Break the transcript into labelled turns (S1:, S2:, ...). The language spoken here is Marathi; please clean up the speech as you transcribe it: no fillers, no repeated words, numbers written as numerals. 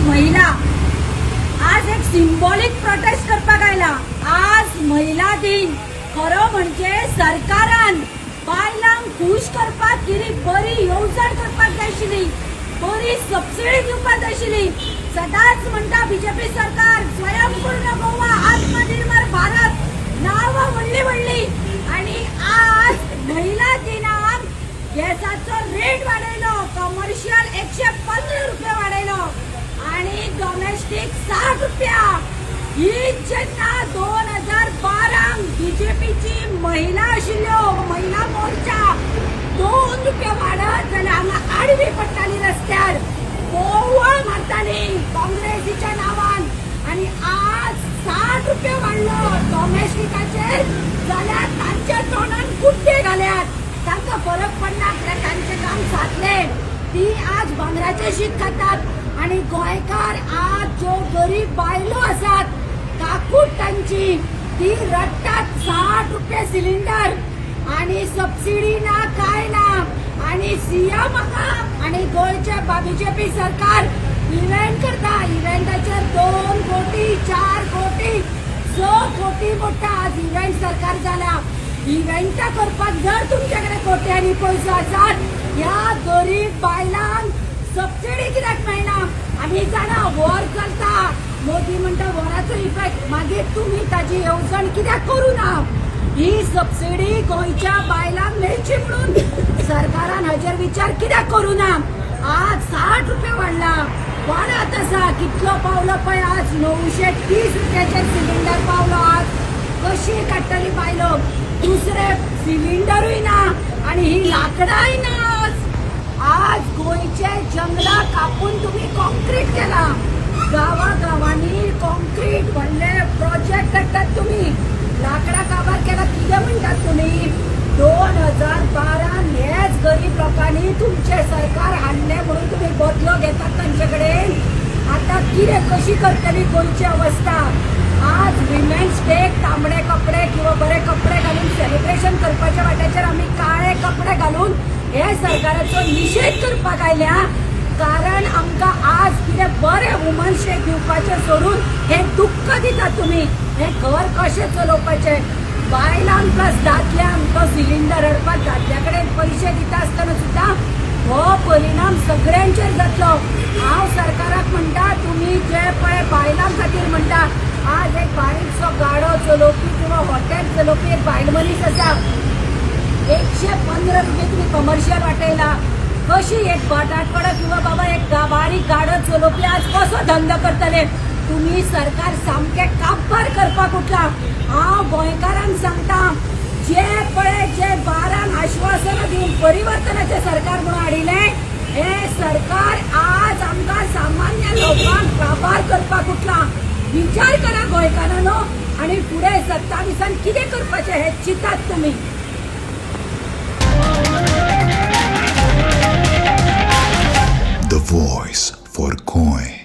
S1: महिला आज एक सिंबॉलिक प्रोटेस्ट करपाक आयला। आज महिला दिन खरो म्हणजे सरकारान बायलांक खुश करपाक कितें बरी येवजण करपाक जाय आशिल्ली, बरी सबसिडी दिवपाक जाय आशिल्ली। सदांच म्हणटा बीजेपी सरकार स्वयंपूर्ण गोवा, आत्मनिर्भर भारत नांवां व्हडली व्हडली, आणि आज महिला दिनाक गॅसाचो रेट वाडयलो, कमर्शियल 115 रुपया वाडयलो आणि डोमेस्टिक 60 रुपया। ही जेन्ना 2012 बीजेपीची महिला आशिल्ल्यो महिला मोर्चा 2 रुपया वाडत जाल्यार हांगा आडवी पडटाली रस्त्यार, बोवाळ मारताली काँग्रेसीच्या नांवान, आणि आज 60 रुपया वाडलो डोमेस्टिकाचेर जाल्यार तांच्या तोंडान कुड्डे घाल्यात। तांकां फरक पडना कित्याक तांचें काम सारले। ती आज भांगराचें शीत खातात आणि गोंयकार आज ज्यो गरीब बायलो आसात काकूट तांची ती रडटात 60 रुपया सिलिंडर आणि सबसिडी ना काय ना, आणि सीएम आणि गोंयचे बीजेपी सरकार इव्हेंट करता, इव्हेंटाचेर 2 कोटी 4 कोटी 6 कोटी मोठा आज इव्हेंट सरकार जाला। इव्हेंटा करपाक जर तुमच्याकडे कोट्यांनी पैसो आसात, ह्या गरीब बायलांक सबसिडी कित्याक मेळना? आमी जाणा वॉर चलता, मोदी म्हणटा वॉराचो इफेक्ट, मागीर तुमी ताजी येवजण कित्याक करूना? ही सबसिडी गोंयच्या बायलांक मेळची म्हणून सरकारान हाचेर विचार कित्याक करूना? आज 60 रुपया वाडला, वाडत आसा, कितलो पावलो पळय आज 930 रुपयाचेर सिलिंडर पावलो। आज कशी काडटली बायलो? दुसरे सिलिंडरूय ना आणि ही लाकडाय ना। आज गोंयचे जंगला कापून तुम्ही कॉन्क्रीट केला, गावागावांनी कॉन्क्रीट व्हडले प्रोजेक्ट करतात तुम्ही, लाकडा काबार केला कितें म्हणटात तुम्ही? 2012 हेच गरीब लोकांनी तुमचे सरकार हाडले म्हणून तुम्ही बदलो घेतात तांचेकडे। आता कितें कशी करतली गोंयची अवस्था? आज विमेन्स डे तांबडे कपडे किंवा बरे कपडे घालून सेलिब्रेशन करपाच्या वाट्याचेर आमी काळे कपडे घालून हे सरकाराचो निषेध करपाक आयल्या, कारण आमकां आज कितें बरे वुमन्स डे दिवपाचें सोडून हे दुःख दिता तुम्ही। हे घर कशें चलोवपाचें? बायलांक प्लस दादल्यांक तो सिलिंडर हाडपाक दादल्या कडेन पयशे दिता आसतना सुद्दां हो परिणाम सगळ्यांचेर जातलो। हांव सरकाराक म्हणटा, तुम्ही जे पळय बायलां खातीर म्हणटा, आज एक बारीकसो गाडो चलोवपी किंवा हॉटेल चलोवपी एक बायल मनीस आसा, 115 रुपये तुम्ही कमर्शियल वाटयला, कशी एक बटाटवडा किंवा बाबा एक बारीक गाडो चलोवपी आज कसो धंदो करतले? तुम्ही सरकार सामके काबार करपाक उठला। हांव गोंयकारांक सांगता, जे पळय जे 12 आश्वासनां दिवन परिवर्तनाचे सरकार म्हणून हाडिले, हे सरकार आज आमकां सामान्य लोकांक काबार करपाक उठला। विचार करा गोंयकारांनो, आणि पुढे 27 कितें करपाचें हे चिंतात तुम्ही।
S2: The voice for Goy.